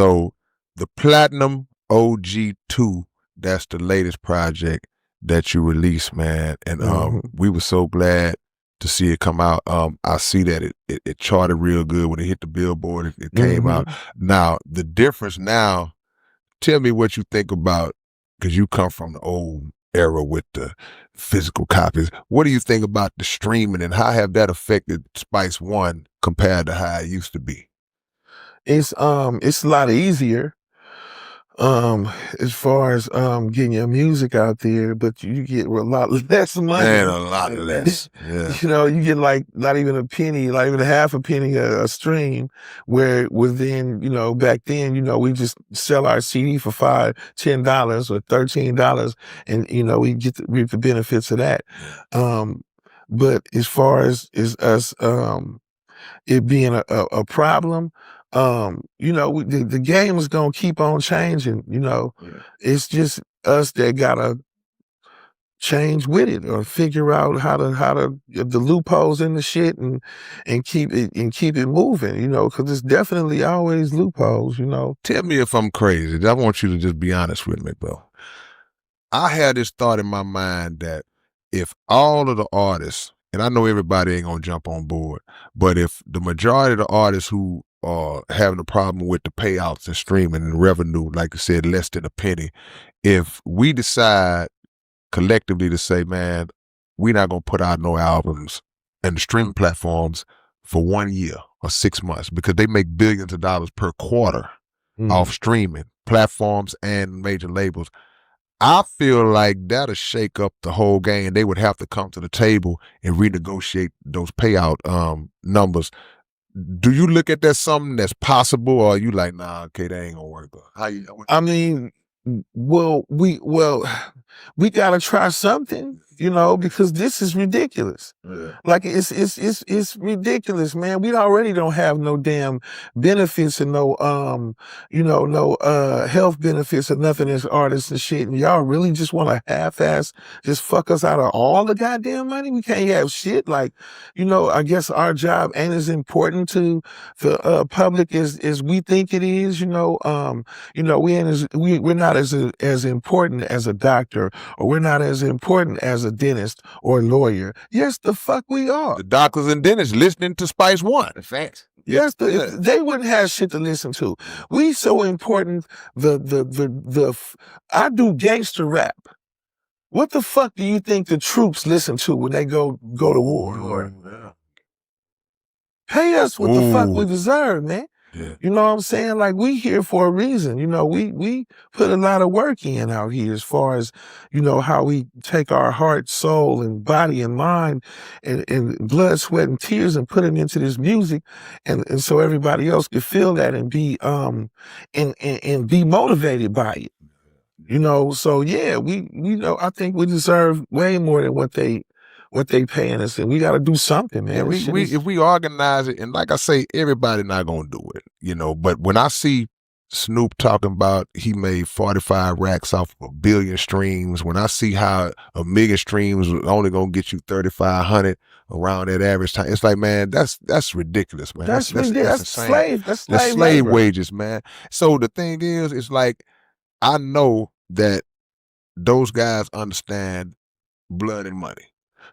So the Platinum OG2, that's the latest project that you released, man. And we were so glad to see it come out. I see that it charted real good when it hit the Billboard. It came out. Now, the difference now, tell me what you think about, because you come from the old era with the physical copies. What do you think about the streaming, and how have that affected Spice One compared to how it used to be? It's a lot easier as far as getting your music out there, but you get a lot less money. Man, a lot less. Yeah. You know, you get like not even a penny, not even a half a penny a stream, where within, you know, back then, you know, we just sell our CD for $5, $10 or $13, and you know, we get to reap the benefits of that. But as far as us it being a problem, you know, the game is gonna keep on changing, you know. It's just us that gotta change with it, or figure out how to the loopholes in the shit, and keep it moving, you know, because it's definitely always loopholes, you know. Tell me if I'm crazy. I want you to just be honest with me, bro. I had this thought in my mind that if all of the artists, and I know everybody ain't gonna jump on board, but if the majority of the artists who are having a problem with the payouts and streaming and revenue, like I said, less than a penny, if we decide collectively to say, man, we're not gonna put out no albums and the streaming platforms for 1 year or 6 months, because they make billions of dollars per quarter off streaming platforms and major labels. I feel like that'll shake up the whole game. They would have to come to the table and renegotiate those payout numbers. Do you look at that something that's possible, or are you like, nah, okay, that ain't gonna work? I mean, well, we gotta try something, you know, because this is ridiculous. Like it's ridiculous, man. We already don't have no damn benefits and no you know, no health benefits or nothing as artists and shit. And y'all really just want to half-ass just fuck us out of all the goddamn money? We can't have shit. Like, you know, I guess our job ain't as important to the public as we think it is, you know. You know, we're not as important as a doctor, or we're not as important as a dentist or a lawyer. Yes, the fuck we are. The doctors and dentists listening to Spice One. Facts. Yes, they wouldn't have shit to listen to. We so important. I do gangster rap. What the fuck do you think the troops listen to when they go to war? Pay us what the fuck we deserve, man. Yeah. You know what I'm saying? Like, we here for a reason. You know, we put a lot of work in out here, as far as, you know, how we take our heart, soul, and body and mind and blood, sweat, and tears and put it into this music, and so everybody else can feel that and be and be motivated by it. You know, so yeah, we know, I think we deserve way more than what they paying us, and we got to do something, man. Yeah, if we organize it, and like I say, everybody not gonna do it, you know. But when I see Snoop talking about he made 45 racks off of 1 billion streams, when I see how 1 million streams was only gonna get you 3,500 around that average time, it's like, man, that's ridiculous, man. That's ridiculous. That's slave wages, man. So the thing is, it's like, I know that those guys understand blood and money.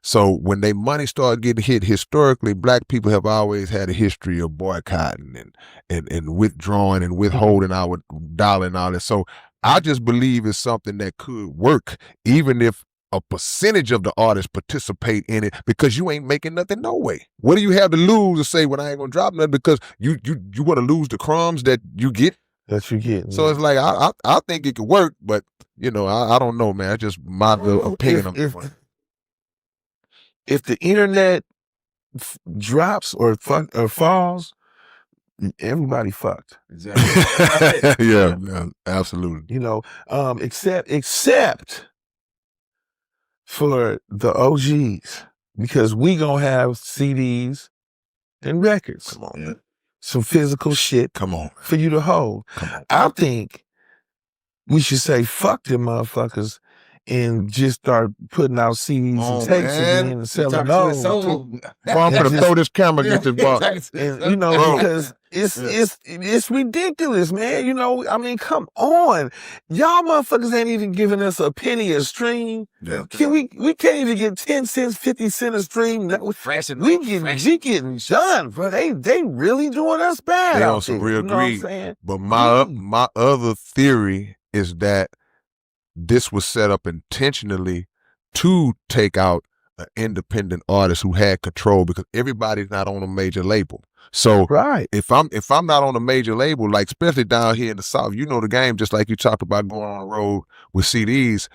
So when they money started getting hit, historically, black people have always had a history of boycotting and withdrawing and withholding our dollar and all that. So I just believe it's something that could work, even if a percentage of the artists participate in it, because you ain't making nothing no way. What do you have to lose to say, when I ain't gonna drop nothing, because you want to lose the crumbs that you get? That you get. So it's like, I think it could work, but you know, I don't know, man. It's just my opinion. If the internet drops or falls, everybody fucked. Exactly. yeah, absolutely. You know, except for the OGs, because we gonna have CDs and records. Come on, man. Some physical shit. Come on, man. For you to hold. I think we should say fuck them motherfuckers and just start putting out CDs and tapes again and selling those. I'm gonna throw this camera against this bar. And, you know, because It's ridiculous, man. You know, I mean, come on. Y'all motherfuckers ain't even giving us a penny a stream. Yeah. We can't even get 10 cents, 50 cents a stream. We getting done, bro. They really doing us bad. They out on some there, real you know what I'm greed. saying? But my other theory is that this was set up intentionally to take out an independent artist who had control, because everybody's not on a major label. So Right. if I'm not on a major label, like especially down here in the South, you know the game, just like you talked about going on the road with CDs,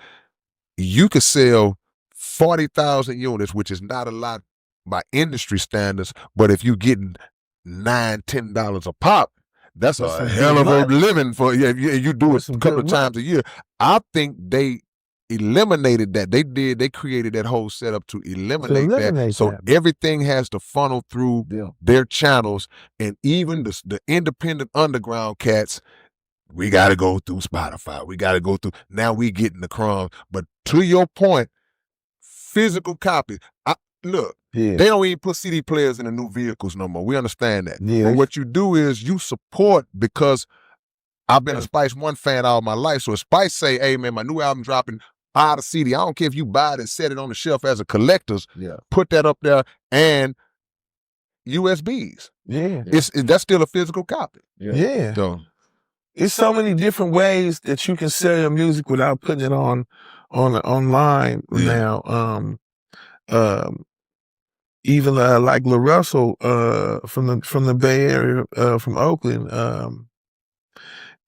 you could sell 40,000 units, which is not a lot by industry standards, but if you getting $9-10 a pop, that's a hell of a living for you. You do it a couple of times a year. I think they eliminated that. They created that whole setup to eliminate that. So everything has to funnel through their channels, and even the independent underground cats, we got to go through Spotify. We got to go through. Now we getting the crumbs. But to your point, physical copies. Look, they don't even put CD players in the new vehicles no more. We understand that. But what you do is you support, because I've been a Spice One fan all my life. So if Spice say, hey, man, my new album dropping, buy the CD. I don't care if you buy it and set it on the shelf as a collector's. Put that up there, and USBs. That's still a physical copy. So it's so many different ways that you can sell your music without putting it online now. Even like La Russell from the Bay Area, from Oakland,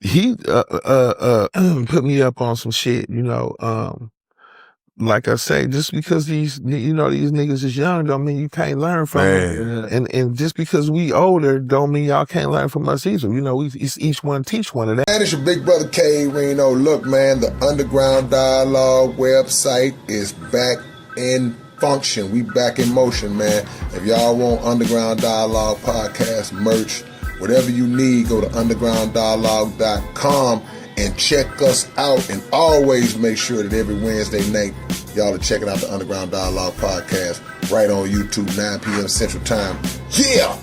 he put me up on some shit, you know. Like I say, just because these niggas is young don't mean you can't learn from them. And just because we older don't mean y'all can't learn from us either. You know, it's each one teach one of that. Man, it's your big brother K Reno. Look, man, the Underground Dialogue website is back in function. We back in motion, man. If y'all want Underground Dialogue podcast merch, whatever you need, go to undergrounddialogue.com and check us out. And always make sure that every Wednesday night, y'all are checking out the Underground Dialogue podcast right on YouTube, 9 p.m. Central Time. Yeah!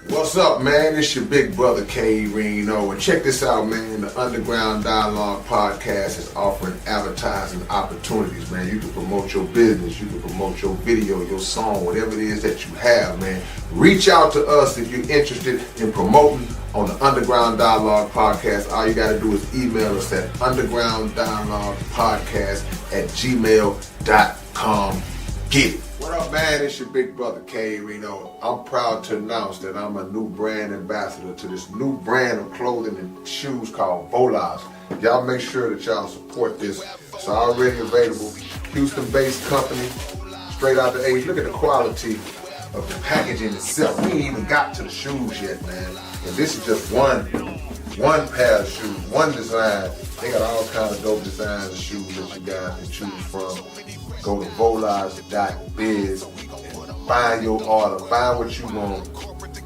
What's up, man? It's your big brother K Reno, and check this out, man. The Underground Dialogue podcast is offering advertising opportunities, man. You can promote your business, you can promote your video, your song, whatever it is that you have, man. Reach out to us if you're interested in promoting on the Underground Dialogue podcast. All you got to do is email us at undergrounddialoguepodcast@gmail.com. Get it. What up, man? It's your big brother K Reno. I'm proud to announce that I'm a new brand ambassador to this new brand of clothing and shoes called Volas. Y'all make sure that y'all support this. It's already available. Houston-based company, straight out the A. Look at the quality of the packaging itself. We ain't even got to the shoes yet, man. And this is just one pair of shoes, one design. They got all kinds of dope designs of shoes that you guys can choose from. Go to volas.biz and find your order, find what you want.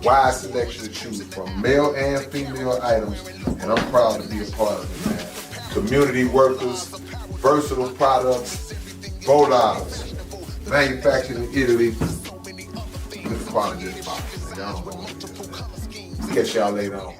Wide selection to choose from, male and female items, and I'm proud to be a part of it, man. Community workers, versatile products, Volas, manufactured in Italy. Look at the quality of this box, man. Y'all don't know what it is. Catch y'all later on.